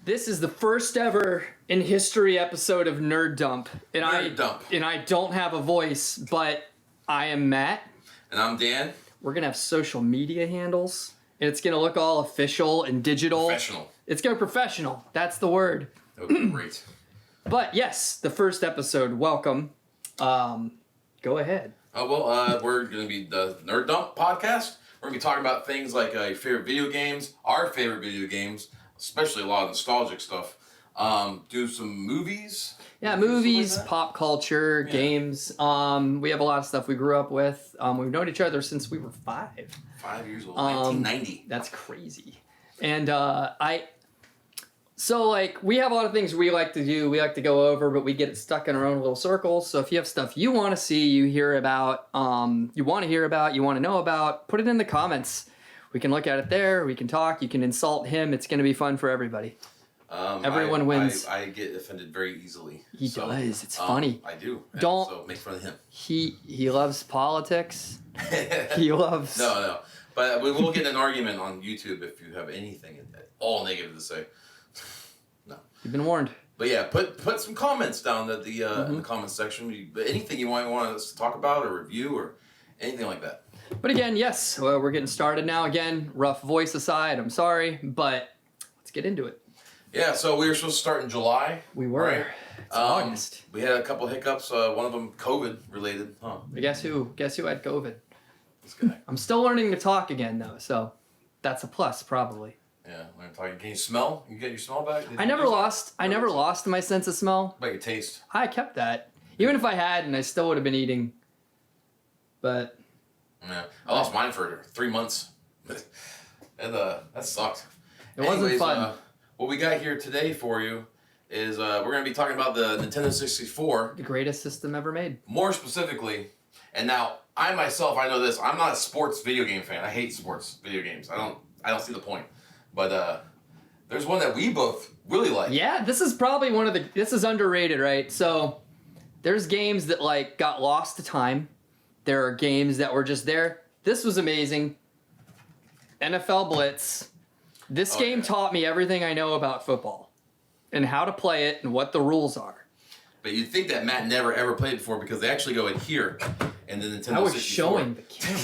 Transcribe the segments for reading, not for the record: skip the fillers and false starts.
This is the first ever in history episode of Nerd Dump. And I don't have a voice, but I am Matt. And I'm Dan. We're going to have social media handles. And it's going to look all official and digital. Professional. It's going to be professional. That's the word. That would be great. But yes, the first episode. Welcome. Go ahead. We're going to be the Nerd Dump podcast. We're going to be talking about things like your favorite video games, our favorite video games, especially a lot of nostalgic stuff. Do some movies. Yeah, movies, like pop culture, games. We have a lot of stuff we grew up with. We've known each other since we were 5. 5 years old, 1990. That's crazy. And we have a lot of things we like to do, we like to go over, but we get stuck in our own little circles. So if you have stuff you want to see, you hear about, you want to know about, put it in the comments. We can look at it there. We can talk. You can insult him. It's going to be fun for everybody. Everyone wins. I get offended very easily. He does. It's funny. I do. So make fun of him. He loves politics. He loves... No. But we will get an argument on YouTube if you have anything at all negative to say. No. You've been warned. But yeah, put some comments down in the comments section. Anything you might want us to talk about or review or anything like that. But again, yes, we're getting started now. Again, rough voice aside, I'm sorry, but let's get into it. Yeah, so we were supposed to start in July. We were. Right? It's August. We had a couple hiccups. One of them COVID related. Huh? Guess who? Guess who had COVID? This guy. I'm still learning to talk again though, so that's a plus probably. Yeah, learn to talk. Can you smell? You get your smell back? I never lost my sense of smell. What about your taste? I kept that. Even if I hadn't, I still would have been eating. But. Yeah, I lost mine for 3 months, and that sucked. It wasn't fun. What we got here today for you is we're going to be talking about the Nintendo 64, the greatest system ever made. More specifically, and now I myself, I know this. I'm not a sports video game fan. I hate sports video games. I don't see the point. But there's one that we both really like. Yeah, this is probably this is underrated, right? So there's games that got lost to time. There are games that were just there. This was amazing. NFL Blitz. This game taught me everything I know about football and how to play it and what the rules are. But you'd think that Matt never ever played it before because they actually go in here and the Nintendo 64. I was showing the camera.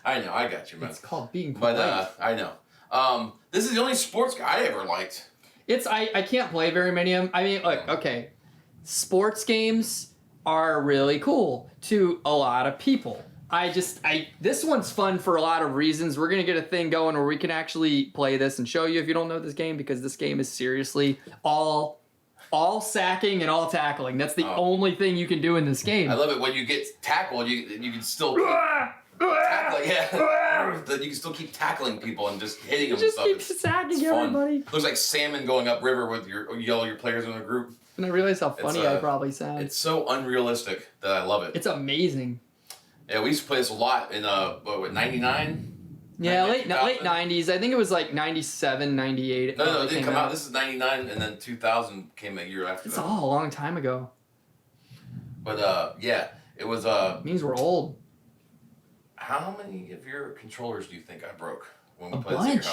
I know, I got you, man. It's called being polite. But I know. This is the only sports game I ever liked. I can't play very many of them. I mean, okay. Sports games are really cool to a lot of people. This one's fun for a lot of reasons. We're going to get a thing going where we can actually play this and show you if you don't know this game, because this game is seriously all sacking and all tackling. That's the only thing you can do in this game. I love it when you get tackled, you can still tackling. Yeah. You can still keep tackling people and just hitting them. Just keep sacking everybody. Looks like salmon going upriver with your players in a group. And I realize how funny I probably sound. It's so unrealistic that I love it. It's amazing. Yeah, we used to play this a lot in 99? Yeah, late 90s. I think it was 97, 98. No, it didn't come out. This is 99, and then 2000 came a year after that. It's all a long time ago. But yeah, it was. It means we're old. How many of your controllers do you think I broke when we a played bunch. at your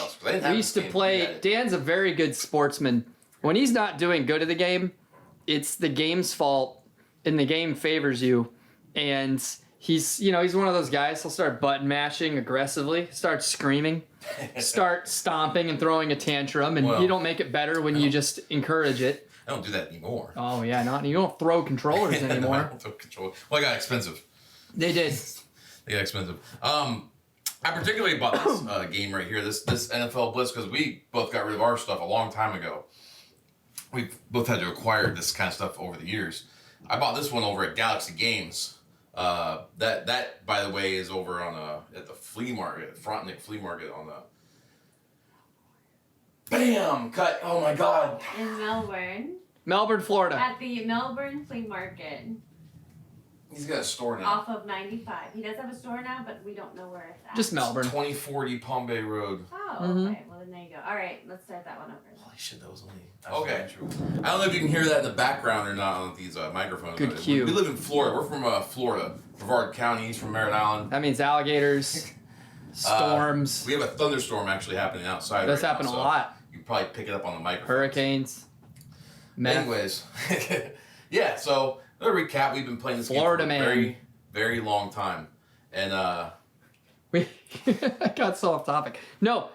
house? We used to play. Dan's a very good sportsman. When he's not doing good at the game, it's the game's fault, and the game favors you. And he's one of those guys. He'll start button mashing aggressively, start screaming, start stomping and throwing a tantrum, and you don't make it better when you just encourage it. I don't do that anymore. Oh yeah, you don't throw controllers anymore. No, I don't throw controllers. Well, they got expensive. They did. They got expensive. I particularly bought this game right here, this NFL Blitz, because we both got rid of our stuff a long time ago. We both had to acquire this kind of stuff over the years. I bought this one over at Galaxy Games. That by the way is over on at the flea market, Frontenac Flea Market on the. Bam! Cut. Oh my God. In Melbourne. Melbourne, Florida. At the Melbourne Flea Market. He's got a store now. Off of 95. He does have a store now, but we don't know where it's at. Just Melbourne. 2040 Palm Bay Road. Oh, okay. Well, then there you go. All right, let's start that one over. Holy shit, that was only... Okay. I don't know if you can hear that in the background or not on these microphones. Good cue. We live in Florida. We're from Florida. Brevard County. He's from Merritt Island. That means alligators, storms. We have a thunderstorm actually happening outside. That's right happened now, a so lot. You can probably pick it up on the microphone. Hurricanes. Meth. Anyways, yeah. So to recap, we've been playing this Florida game for a man. very, very long time, and We I got so off topic. No,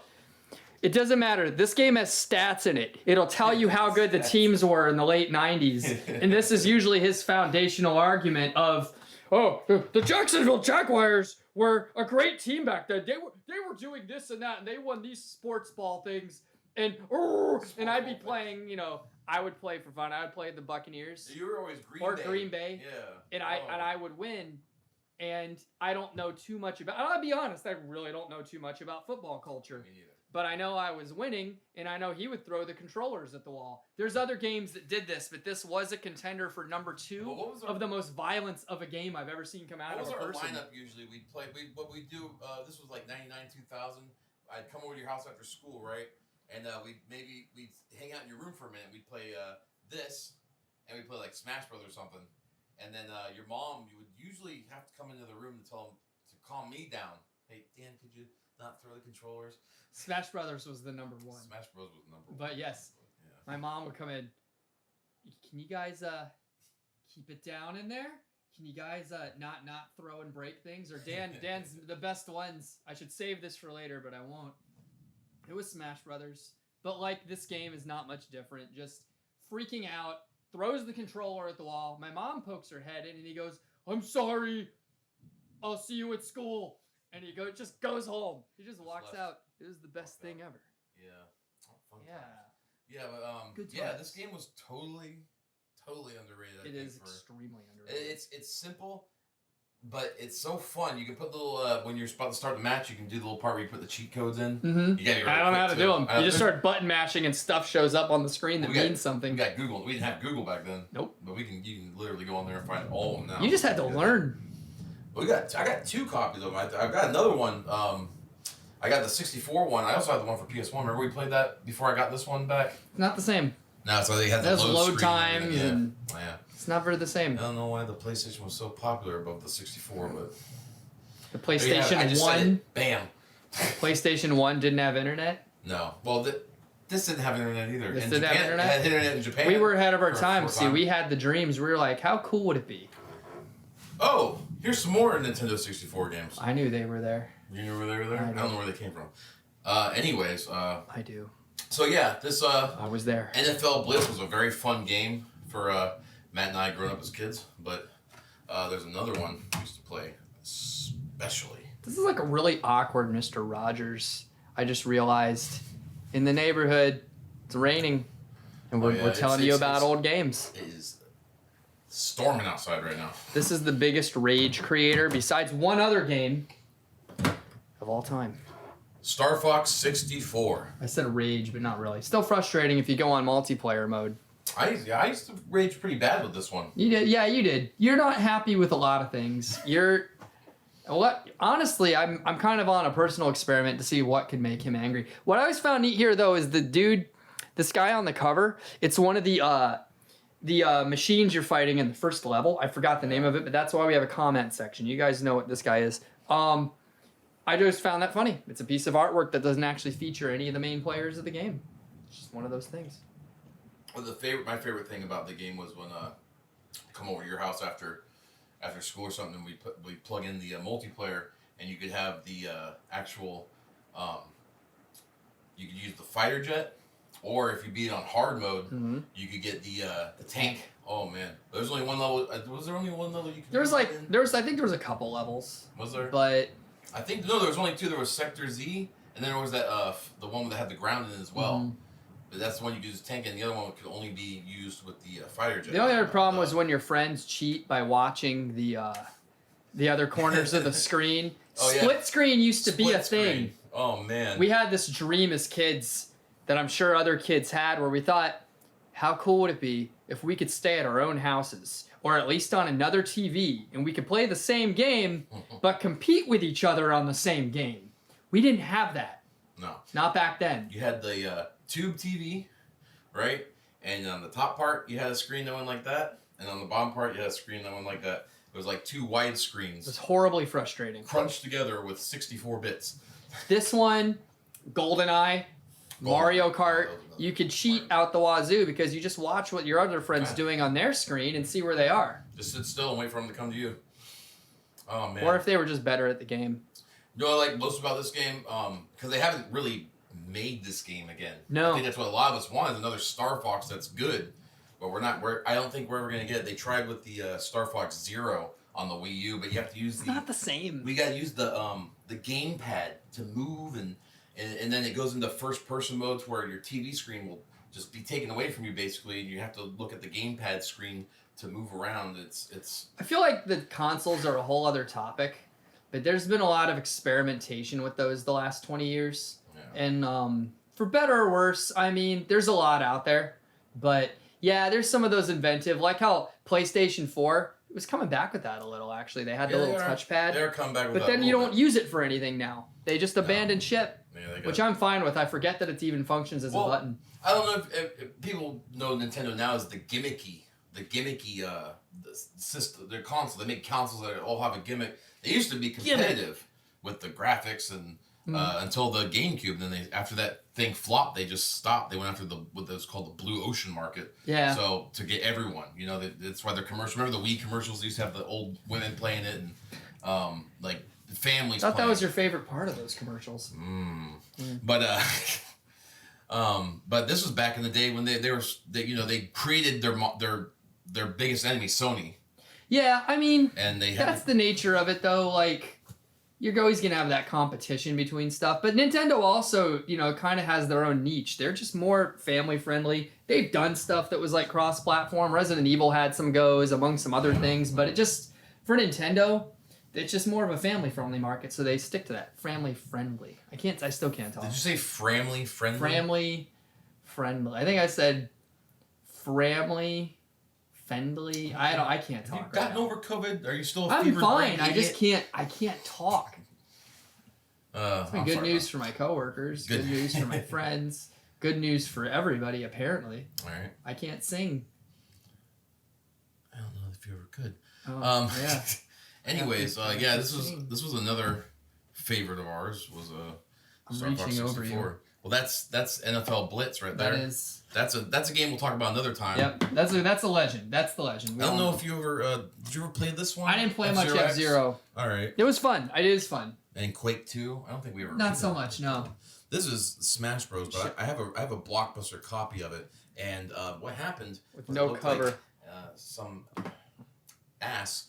it doesn't matter. This game has stats in it. It'll tell you how good the teams were in the late 90s. And this is usually his foundational argument of, oh, the Jacksonville Jaguars were a great team back then. They were doing this and that, and they won these sports ball things. And I'd be playing, I would play for fun. I would play the Buccaneers. you were always Green Bay. Yeah. And I would win. And I don't know too much about. I'll be honest, I really don't know too much about football culture. Me neither. But I know I was winning, and I know he would throw the controllers at the wall. There's other games that did this, but this was a contender for number 2 of the most violence of a game I've ever seen come out What of was a our person. lineup usually? We'd play. What we do? This was like 99, 2000. I'd come over to your house after school, right? And we'd hang out in your room for a minute. We'd play this, and we'd play like Smash Brothers or something. And then your mom, you would usually have to come into the room to tell him to calm me down. Hey, Dan, could you not throw the controllers? Smash Brothers was the number 1. Smash Bros was number 1. But yes, Yeah. my mom would come in. Can you guys keep it down in there? Can you guys not throw and break things? Or Dan's the best ones. I should save this for later, but I won't. It was Smash Brothers. But like this game is not much different. Just freaking out, throws the controller at the wall. My mom pokes her head in and he goes, "I'm sorry. I'll see you at school." And he just goes home. He just walks out. It was the best thing ever. Yeah. Oh, fun Yeah. times. Yeah, but Good yeah, times. this game was totally underrated. It is extremely underrated. It's simple, but it's so fun. You can put the little when you're about to start the match, you can do the little part where you put the cheat codes in. Mm-hmm. You gotta be I don't know how to quick, do too. them. You just start button mashing and stuff shows up on the screen that means something. We got Google. We didn't have Google back then. Nope. But you can literally go on there and find all of them now. You just had to learn. I got 2 copies of them. I've got another one. I got the 64 one. I also had the one for PS1. Remember we played that before I got this one back? Not the same. No, so they had the There's load load screen times yeah. and Yeah. it's never the I same. don't know why the PlayStation was so popular above the 64, but The There you have it. I PlayStation just said 1, it. Bam. PlayStation 1 didn't have internet. No. Well, this didn't have internet either. This in didn't have Japan, internet? It had internet in Japan. We were ahead of our for a time. short See, we had the dreams. We were like, how cool would it be? Oh, here's some more Nintendo 64 games. I knew they were there. You knew where they were there? I I don't know where they came from. Anyways, I do. so yeah, this I was there. NFL Blitz was a very fun game for Matt and I growing up as kids, but there's another one we used to play especially. This is like a really awkward Mr. Rogers. I just realized in the neighborhood, it's raining, and we're telling you about old games. It is storming outside right now. This is the biggest rage creator besides one other game of all time. Star Fox 64. I said rage, but not really. Still frustrating if you go on multiplayer mode. I used to rage pretty bad with this one. You did, yeah, you did. You're not happy with a lot of things. Honestly, I'm kind of on a personal experiment to see what could make him angry. What I always found neat here though is this guy on the cover. It's one of the machines you're fighting in the first level. I forgot the name of it, but that's why we have a comment section. You guys know what this guy is. I just found that funny. It's a piece of artwork that doesn't actually feature any of the main players of the game. It's just one of those things. Well, my favorite thing about the game was when come over to your house after school or something, and we plug in the multiplayer, and you could have the actual you could use the fighter jet, or if you beat it on hard mode, you could get the tank. Oh man, there's only one level. Was there only one level you could? I think there was a couple levels. Was there? But I think no, there was only 2. There was Sector Z, and then there was that the one that had the ground in it as well. Mm-hmm. But that's the one you could use tank, and the other one could only be used with the fighter jet. The only other problem was when your friends cheat by watching the other corners of the screen. Oh, yeah. Split screen used to be a Split thing. screen. Oh man. We had this dream as kids that I'm sure other kids had where we thought, how cool would it be if we could stay at our own houses or at least on another TV, and we could play the same game, but compete with each other on the same game. We didn't have that. No. Not back then. You had the tube TV, right? And on the top part, you had a screen that went like that. And on the bottom part, you had a screen that went like that. It was like two wide screens. It was horribly frustrating. Crunched together with 64 bits. This one, GoldenEye, Mario Kart, you could cheat out the wazoo because you just watch what your other friend's doing on their screen and see where they are. Just sit still and wait for them to come to you. Oh, man. Or if they were just better at the game. You know what I like most about this game? Because they haven't really made this game again. No. I think that's what a lot of us want, is another Star Fox that's good. But I don't think we're ever going to get it. They tried with the Star Fox Zero on the Wii U, but you have to use It's not the same. We got to use the gamepad to move, and then it goes into first-person mode to where your TV screen will just be taken away from you, basically, and you have to look at the gamepad screen to move around. It's. I feel like the consoles are a whole other topic, but there's been a lot of experimentation with those the last 20 years. Yeah. And for better or worse, I mean, there's a lot out there. But yeah, there's some of those inventive, like how PlayStation 4 was coming back with that a little, actually. They had the little touchpad. They're coming back with but that. Then you don't use it for anything now. They just abandon ship, which I'm fine with. I forget that it even functions as a button. I don't know if people know Nintendo now as the gimmicky the system, their console. They make consoles that all have a gimmick. They used to be competitive with the graphics and until the GameCube. And then after that thing flopped, they just stopped. They went after what was called the blue ocean market. Yeah. So to get everyone, that's why their commercial. Remember the Wii commercials? They used to have the old women playing it and like families. I thought that was your favorite part of those commercials. But this was back in the day when they created their biggest enemy, Sony. Yeah, I mean, and that's the nature of it, though. Like, you're always gonna have that competition between stuff. But Nintendo also, kind of has their own niche. They're just more family friendly. They've done stuff that was like cross-platform. Resident Evil had some goes among some other things, but it just for Nintendo, it's just more of a family friendly market, so they stick to that. Family friendly. I still can't talk. Did you say family friendly? Family friendly. I think I said family friendly. I can't talk. Have you gotten over COVID? Are you still? I'm fine. I just can't. I can't talk. It's been good news for my coworkers. Good news for my friends. Good news for everybody. Apparently. All right. I can't sing. I don't know if you ever could. Yeah. Anyways, this was another favorite of ours. Was I'm reaching over you. Well, that's NFL Blitz right there. That is. That's a game we'll talk about another time. Yep, that's a legend. That's the legend. I don't know if you ever did you ever play this one? I didn't play much F-Zero. All right. It was fun. It is fun. And Quake 2. I don't think we ever. Not so much. No. This is Smash Bros. But I have a Blockbuster copy of it, and what happened with no cover? Like, some ass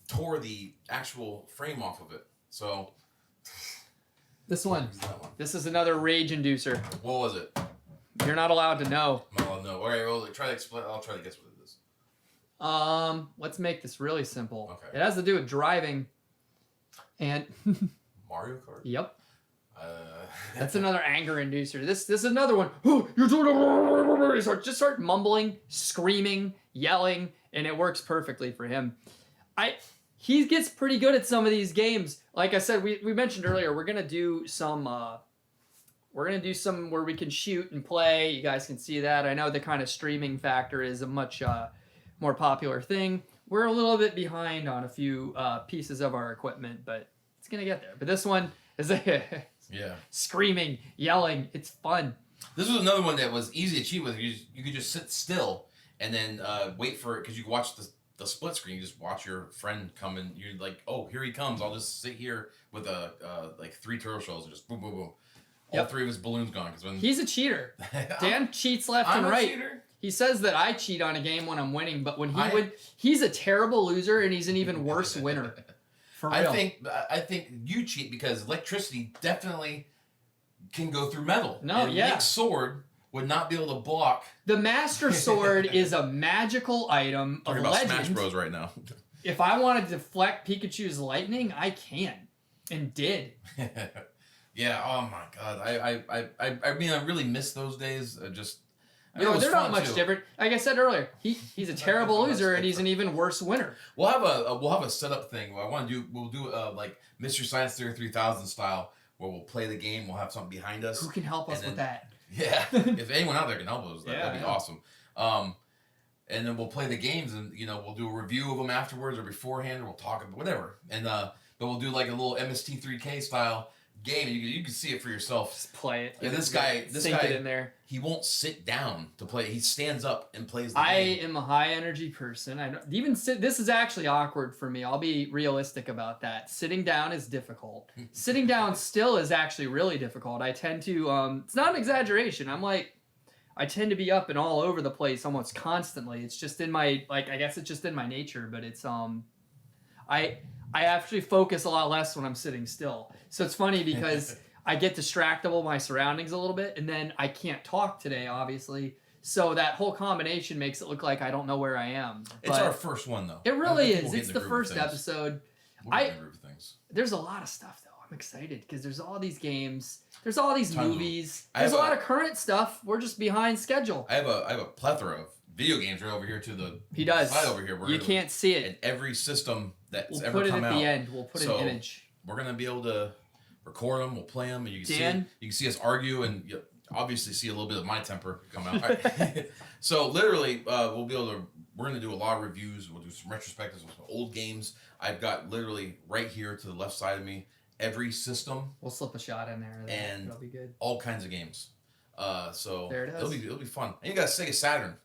tore the actual frame off of it. So. This one. This is another rage inducer. What was it? You're not allowed to know. I'm not allowed to know. All right, well, try to explain. I'll try to guess what it is. Let's make this really simple. Okay. It has to do with driving. And Mario Kart? Yep. That's another anger inducer. This is another one. Oh, you're doing it. Just start mumbling, screaming, yelling, and it works perfectly for him. He gets pretty good at some of these games. Like I said, we mentioned earlier, we're gonna do some where we can shoot and play. You guys can see that. I know the kind of streaming factor is a much more popular thing. We're a little bit behind on a few pieces of our equipment, but it's gonna get there. But this one is screaming, yelling. It's fun. This was another one that was easy to cheat with. You could just sit still and then wait for it, because you could watch the split screen. You just watch your friend come and you're like, oh, here he comes. I'll just sit here with like 3 turtle shells and just boom, boom, boom. All 3 of his balloons gone. He's a cheater. Dan cheats left and right. Cheater. He says that I cheat on a game when I'm winning, but when he's a terrible loser and he's an even worse winner. For real. I think you cheat because electricity definitely can go through metal. No, and Nick's sword would not be able to block. The Master Sword is a magical item of legend. Talking about Smash Bros right now. If I want to deflect Pikachu's lightning, I can. And did. Yeah, oh my god. I mean, I really miss those days. I mean, it was they're not fun, much too. different. Like I said earlier, he's a terrible loser and he's an even worse winner. We'll have a setup thing. We'll do like Mystery Science Theater 3000 style, where we'll play the game. We'll have something behind us. Who can help us And with then- that? Yeah, if anyone out there can help us, that'd be Yeah. awesome. And then we'll play the games, and we'll do a review of them afterwards or beforehand, or we'll talk about whatever. And but we'll do like a little MST3K style game. You can see it for yourself. Just play it. And this guy, Sink it in there. he won't sit down to play. He stands up and plays the I game. am a high energy person. I don't, even sit. This is actually awkward for me. I'll be realistic about that. Sitting down is difficult. Sitting down still is actually really difficult. I tend to. It's not an exaggeration. I tend to be up and all over the place almost constantly. It's just in my I guess it's just in my nature. But it's I actually focus a lot less when I'm sitting still. So it's funny because I get distractible by my surroundings a little bit, and then I can't talk today, obviously. So that whole combination makes it look like I don't know where I am. It's But our first one though. it really I think is. we'll It's get in the groove of first things. episode. We'll get in the groove of things. There's a lot of stuff though. I'm excited because there's all these games. There's all these Tons of them. movies. I There's a have lot of current stuff. We're just behind schedule. I have a plethora of video games right over here to the He does. side over here. You can't see And it. every system that's We'll ever put it come at out. the end. We'll put So, an image. We're gonna be able to record them. We'll play them, and you can Dan? you can see us argue, and you obviously see a little bit of my temper come out. All right. So literally, we'll be able to. We're gonna do a lot of reviews. We'll do some retrospectives of some old games. I've got literally right here to the left side of me every system, We'll slip a shot in there. And- That'll be good. all kinds of games. So There it is. It'll be fun. And you got a Sega Saturn.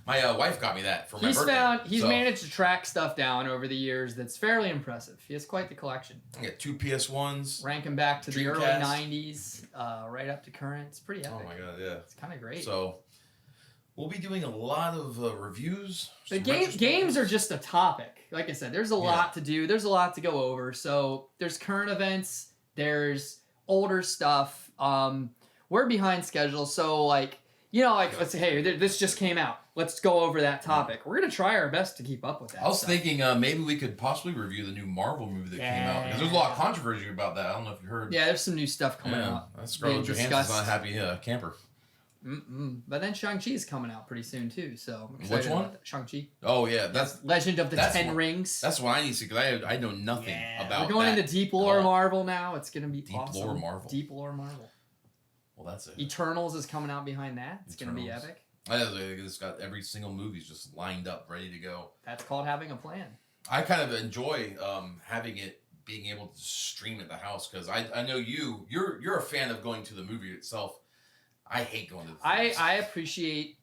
My wife got me that for my birthday. He's So, managed to track stuff down over the years that's fairly impressive. He has quite the collection. I got 2 PS1s. Ranking back to the early Dreamcast. 90s, right up to current. It's pretty epic. Oh my god, yeah. It's kind of great. So we'll be doing a lot of reviews. The some games are retrospectives. just a topic. Like I said, there's a lot to do. There's a lot to go over. So there's current events. There's older stuff. We're behind schedule. So let's say, hey, this just came out. Let's go over that topic. We're gonna try our best to keep up with that. I was stuff. thinking maybe we could possibly review the new Marvel movie that came out because there's a lot of controversy about that. I don't know if you heard. Yeah, there's some new stuff coming out. That Scarlett Being Johansson's discussed. not a happy camper. But then Shang-Chi's coming out pretty soon too. So I'm Which excited one? about that. Shang-Chi. Oh yeah, that's Legend of the that's Ten one- Rings. that's what I need to see because I know nothing about. We're going that. into deep lore Oh. Marvel now. It's gonna be Deep awesome. lore Marvel. Deep lore Marvel. Well, that's it. Eternals is coming out behind that. It's gonna be Eternals. epic. It's got every single movie's just lined up, ready to go. That's called having a plan. I kind of enjoy having it being able to stream at the house because I know you're a fan of going to the movie itself. I hate going to the theaters. I appreciate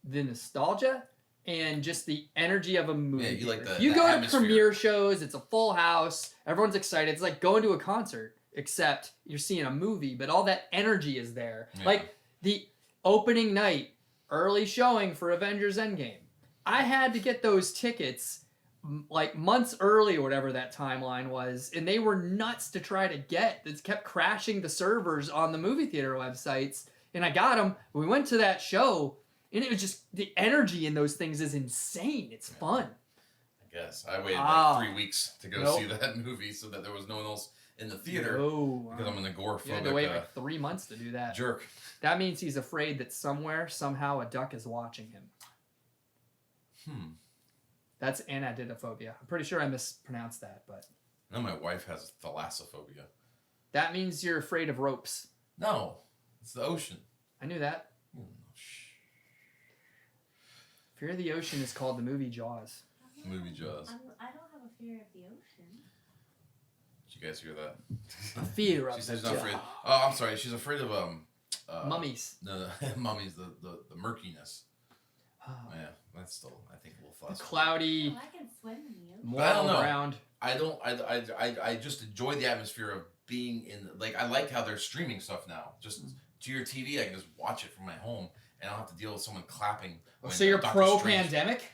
the nostalgia and just the energy of a movie. Yeah, you like theater. the- You the go atmosphere. to premiere shows, it's a full house, everyone's excited. It's like going to a concert, except you're seeing a movie, but all that energy is there. Yeah. Like the opening night, early showing for Avengers Endgame. I had to get those tickets like months early or whatever that timeline was, and they were nuts to try to get. It kept crashing the servers on the movie theater websites, and I got them. We went to that show, and it was just the energy in those things is insane. It's fun. I guess I waited Ah. like 3 weeks to go Nope. see that movie so that there was no one else in the theater Oh, because I'm an agoraphobic you had to wait like 3 months to do that. jerk. That means he's afraid that somewhere, somehow, a duck is watching him. That's anidophobia. I'm pretty sure I mispronounced that, but Now my wife has thalassophobia. that means you're afraid of ropes. No, it's the ocean. I knew that. Shh. Fear of the Ocean is called the movie Jaws. Movie Jaws. I don't have a fear of the ocean. Did you guys hear that? Fear of She said she's the not afraid. Oh, I'm sorry. She's afraid of mummies. No, mummies. The murkiness. Oh, Yeah, that's still I think a little the fuss. cloudy, Oh, I can swim in the ocean. I don't moral know. ground. I don't. I just enjoy the atmosphere of being in. Like I like how they're streaming stuff now. Just to your TV, I can just watch it from my home, and I don't have to deal with someone clapping. when So you're Doctor Strange- pro-pandemic?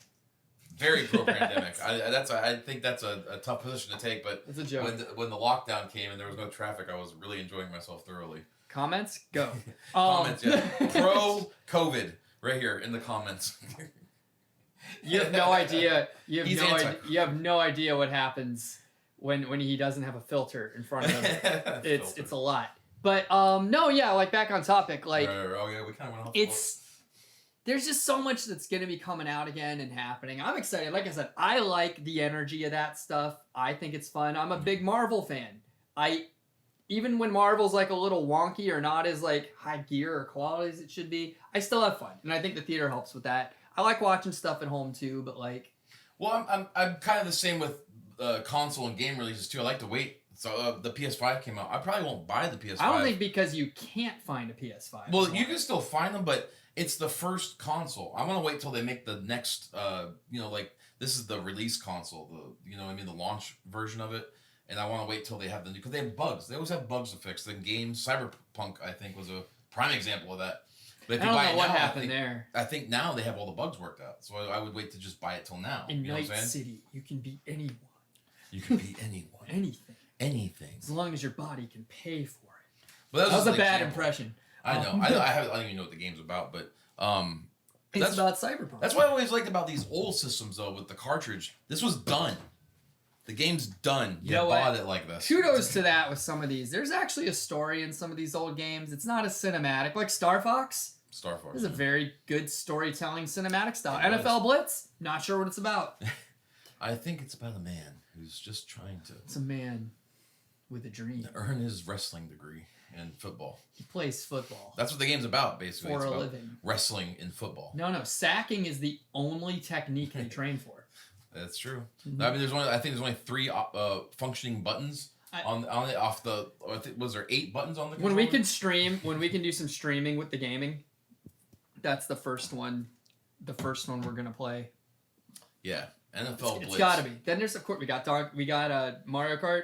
Very pro-pandemic. I think that's a tough position to take, but It's a joke. when the lockdown came and there was no traffic, I was really enjoying myself thoroughly. Comments? Go. Comments, yeah. Pro-COVID, right here in the comments. You have no idea. You He's have anti. you have no idea what happens when he doesn't have a filter in front of him. It's a lot. But no, yeah, like back on topic, like oh yeah, we kind of went off. it's there's just so much that's going to be coming out again and happening. I'm excited. Like I said, I like the energy of that stuff. I think it's fun. I'm a big Marvel fan. Even when Marvel's like a little wonky or not as like high gear or quality as it should be, I still have fun, and I think the theater helps with that. I like watching stuff at home too, but like, well, I'm kind of the same with console and game releases too. I like to wait. So the PS5 came out. I probably won't buy the PS5. I don't think because you can't find a PS5. Well, you can still find them, but it's the first console. I want to wait till they make the next. Like this is the release console. The launch version of it. And I want to wait till they have the new, because they have bugs. They always have bugs to fix. The game Cyberpunk, I think, was a prime example of that. But if I you don't buy know it what now, happened there. I think now they have all the bugs worked out. So I would wait to just buy it till now. In you know Night what I'm saying? City, you can beat anyone. You can beat anyone. Anything. Anything. As long as your body can pay for it. But that was a bad example. impression. I know. I don't even know what the game's about, but it's about Cyberpunk. That's what I always liked about these old systems, though, with the cartridge. This was done. The game's done. You bought it like this. Kudos to that with some of these. There's actually a story in some of these old games. It's not a cinematic. Like Star Fox. Star Fox. This is a very good storytelling cinematic style. NFL Blitz. Not sure what it's about. I think it's about a man who's just trying to... It's a man with a dream. Earn his wrestling degree in football. He plays football. That's what the game's about, basically. For it's a about living. Wrestling in football. No. Sacking is the only technique they train for. That's true. Mm-hmm. I mean, I think there's only 3 functioning buttons on it off the. Was there 8 buttons on the? When we can do some streaming with the gaming, that's the first one. The first one we're gonna play. Yeah, NFL Blitz. It's gotta be. Then there's of course we got Mario Kart,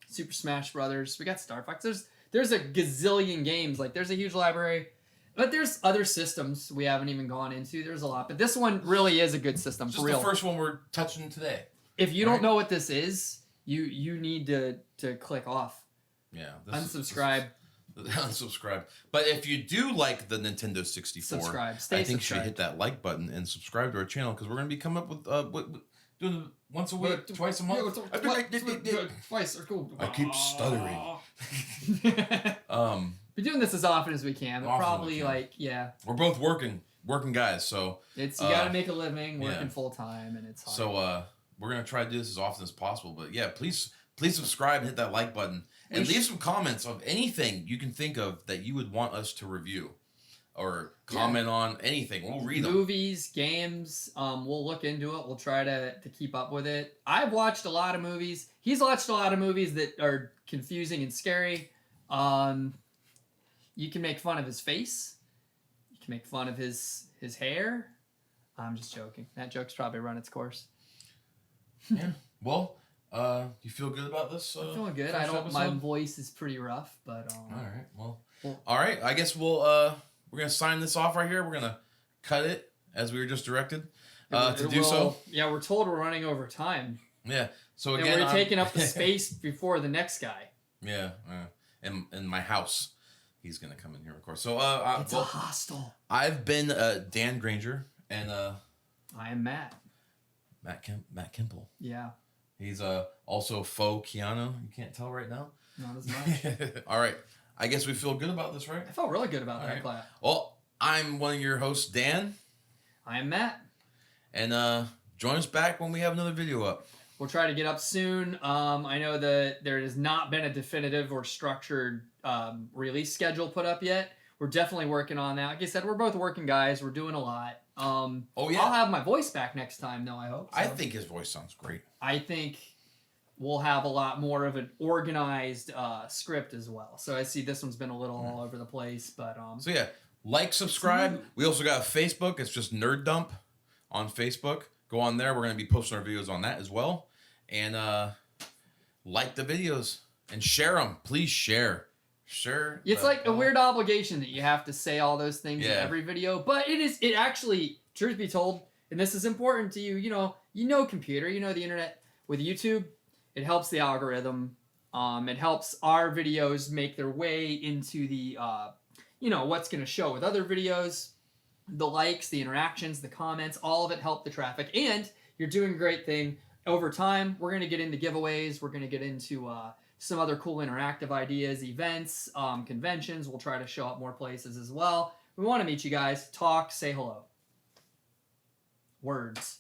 Super Smash Brothers. We got Star Fox. There's a gazillion games. Like there's a huge library. But there's other systems we haven't even gone into. There's a lot. But this one really is a good system, Just for real. the first one we're touching today. If you don't know what this is, you need to click off. Yeah. Unsubscribe. Unsubscribe. But if you do like the Nintendo 64, Subscribe. I think you should hit that like button and subscribe to our channel, because we're going to be coming up with doing once a week, twice a month. Twice or cool. I keep stuttering. Be doing this as often as we can, but probably we're both working guys, so it's you got to make a living working full time, and it's hard. So we're gonna try to do this as often as possible. But yeah, please subscribe and hit that like button, and leave some comments of anything you can think of that you would want us to review or comment on. Anything, we'll read them. Movies, games, we'll look into it. We'll try to keep up with it. I've watched a lot of movies. He's watched a lot of movies that are confusing and scary. You can make fun of his face. You can make fun of his hair. I'm just joking. That joke's probably run its course. Yeah. Well, you feel good about this? I'm feeling good. My voice is pretty rough, but all right. Well, all right. I guess we're gonna sign this off right here. We're gonna cut it as we were just directed to do so. Yeah, we're told we're running over time. Yeah. So again, and we're taking up the space before the next guy. Yeah. In my house. He's gonna come in here, of course. So it's a hostel. I've been Dan Granger, and I am Matt. Matt Kimple. Yeah. He's also faux Keanu. You can't tell right now. Not as much. All right. I guess we feel good about this, right? I felt really good about that clap. Well, I'm one of your hosts, Dan. I am Matt. And join us back when we have another video up. We'll try to get up soon. I know that there has not been a definitive or structured release schedule put up yet. We're definitely working on that. Like I said, we're both working guys. We're doing a lot. I'll have my voice back next time, though, I hope. So. I think his voice sounds great. I think we'll have a lot more of an organized script as well. So I see this one's been a little all over the place. But So yeah, like, subscribe. We also got a Facebook. It's just Nerd Dump on Facebook. Go on there. We're going to be posting our videos on that as well. And like the videos and share them. Please share. Share. It's like a weird obligation that you have to say all those things in every video. But it actually, truth be told, and this is important to you, you know computer, you know the internet. With YouTube, it helps the algorithm. It helps our videos make their way into the, what's going to show with other videos. The likes, the interactions, the comments, all of it help the traffic. And you're doing a great thing. Over time, we're going to get into giveaways. We're going to get into some other cool interactive ideas, events, conventions. We'll try to show up more places as well. We want to meet you guys. Talk. Say hello. Words.